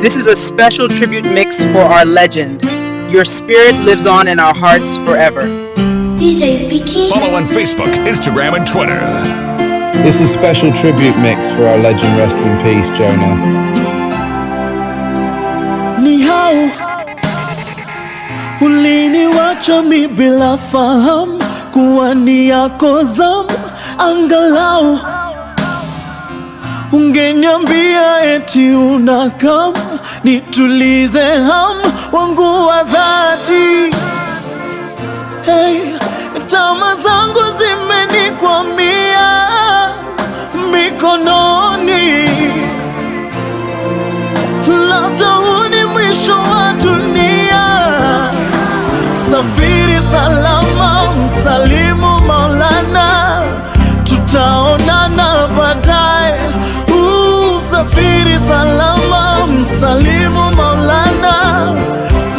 This is a special tribute mix for our legend. Your spirit lives on in our hearts forever. DJ Vicky. Follow on Facebook, Instagram, and Twitter. This is a special tribute mix for our legend. Rest in peace, Jonah. Ni hao uliniwacha mi bila fahamu kuwa ni yako zamu, angalau ungeniambia eti unakam nitulize hamu wangu wa dhati. Hey, tama zangu zimenikwamia mikononi, labda huu ni mwisho wa dunia. Safiri salama, msalimu Maulana, tutaonana baadaye. Safiri salama, msalimu Maulana,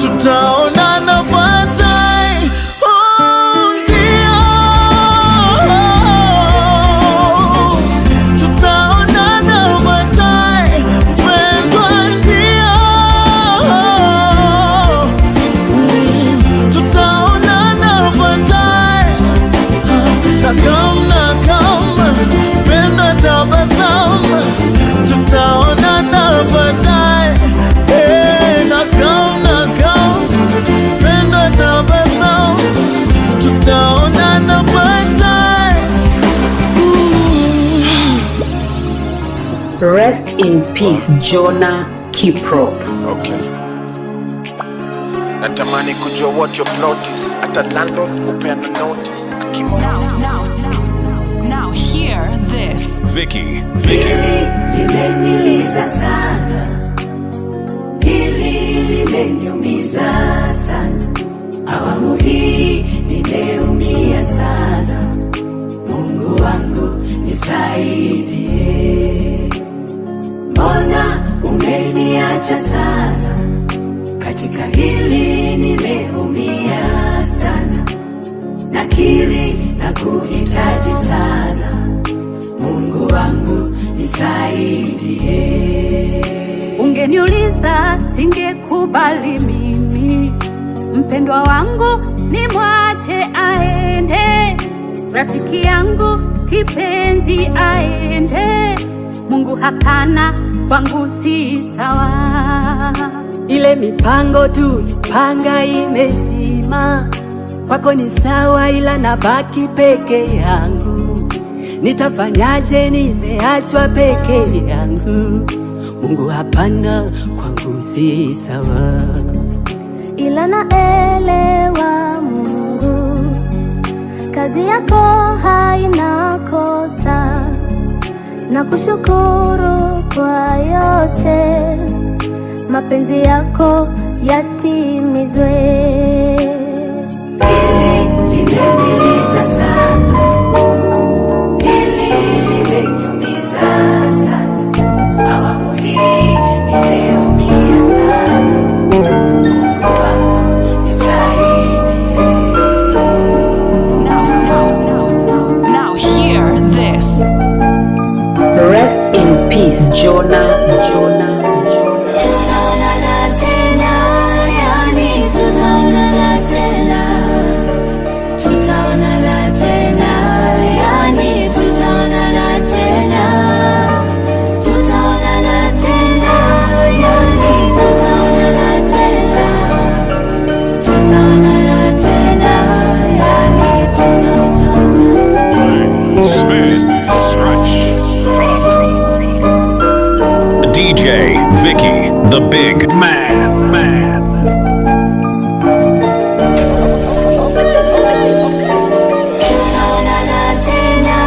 tutaonana baadaye. Tutaonana baadaye, mpendwa, ndio. Tutaonana baadaye. Nakam, mpendwa, tabasamu, tutaonana baadaye. Nakam, mpendwa, tabasamu, tutaonana baadaye. Rest in peace, Jonah Kiprop. Okay. Natamani kujua what your plot is. Ata landlord upeana notice. Now hear this. Vicky. Limeniliza sana, hili limeniumiza sana, awamu hii nimeumia sana. Mungu wangu nisaidie, mbona umeniacha sana? Katika hili nimeumia sana, nakiri na kuhitaji sana. Mungu wangu nisaidie. Ungeniuliza singekubali mimi, mpendwa wangu nimwache aende, rafiki yangu kipenzi aende. Mungu hapana, kwangu si sawa. Ile mipango tulipanga imezima, kwako ni sawa, ila nabaki peke yangu. Nitafanyaje? Nimeachwa peke yangu. Mungu hapana, kwangu si sawa. Ila naelewa Mungu, kazi yako haina kosa, na kushukuru kwa yote, mapenzi yako yatimizwe. Limeniliza sana, hili limeniumiza sana, awamu hii nimeumia sana. Mungu wangu nisaidie. Now hear this. Rest in peace, Jonah. Tutaonana tena, yani tutaonana tena. Tutaonana tena, yani tutaonana tena. Tutaonana tena, yani tutaonana tena. Tutaonana tena, yani tutaonana. Spin, scratch, DJ Vicky, the big man. Tutaonana tena,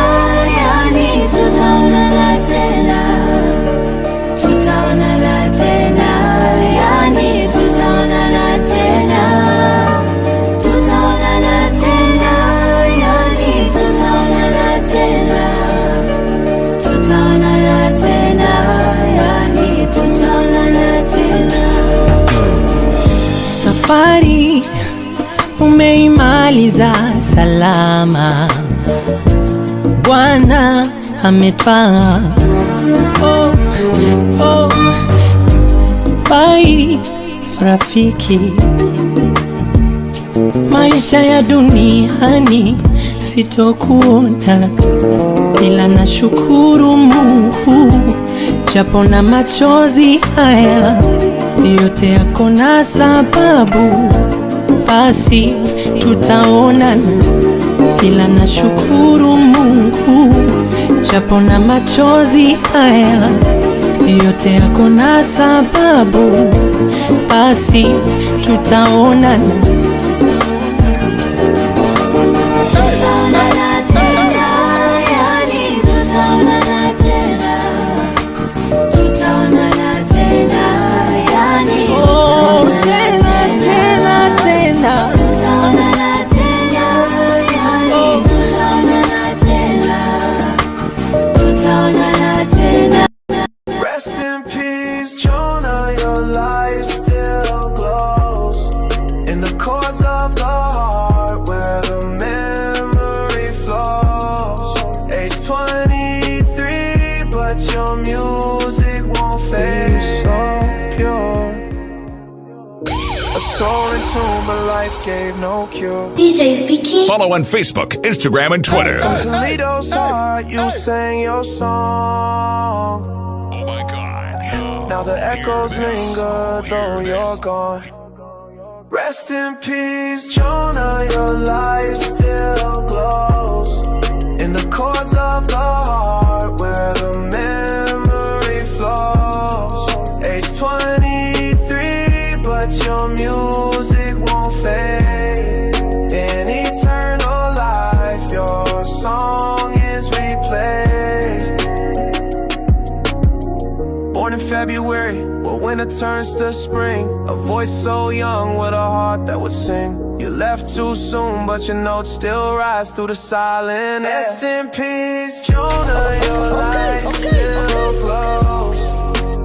yani tutaonana tena. Tutaonana tena, yani tutaonana tena. Tutaonana tena, yani tutaonana tena. Tutaonana tena, yani tutaonana tena. Safari umeimaliza salama, Bwana ametwaa. hawafai rafiki. Maisha ya duniani sitokuona, ila nashukuru Mungu, japo na machozi haya yote yako na sababu, basi tutaonana. Ila nashukuru Mungu, japo na machozi haya yote yako na sababu, basi tutaonana. Tutaonana tena, yani tutaonana tena. Tutaonana tena, yani tutaonana tena. Tutaonana tena, yani tutaonana tena. Tutaonana tena. Rest in peace, Jonah, your light still glows in the chords of the heart where the memory flows. Age 23, but your music won't fade. So pure, a soul in tune, but life gave no cure. DJ Vicky. Follow on Facebook, Instagram, and Twitter. From Toledo's heart, you sang your song. Oh my God. Now the echoes linger, though you're gone. Rest in peace, Jonah, your light still glows in the chords of the heart where the memory flows. Age 23, but your music won't fade. In eternal life, your song is replayed. Born in February, well, winter turns to spring. A voice so young with a heart that would sing. You left too soon, but your notes still rise through the silence. Rest in peace, Jonah, your light still glows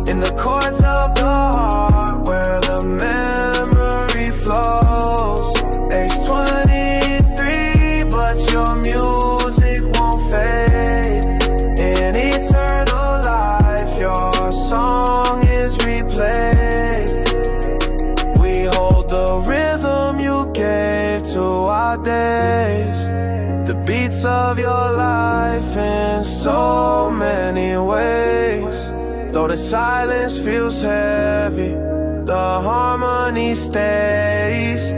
in the chords of the heart where the memory flows. Age 23, but your music won't fade. In eternal life, your song is replayed. We hold the rhythm you gave to our days, the beats of your life in so many ways. Though the silence feels heavy, the harmony stays.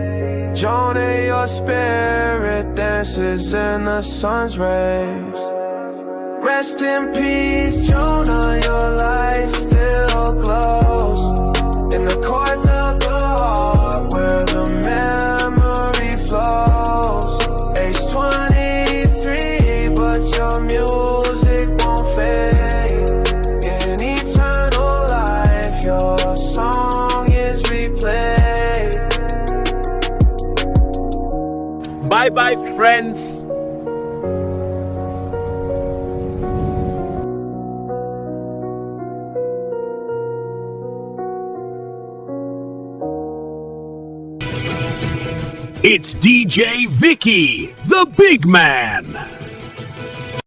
Jonah, your spirit dances in the sun's rays. Rest in peace, Jonah, your light still glows in the chords of the heart where the memory flows. Age 23, but your music won't fade. In eternal life, your song is replayed. Bye bye, friends. It's DJ Vicky, the big man.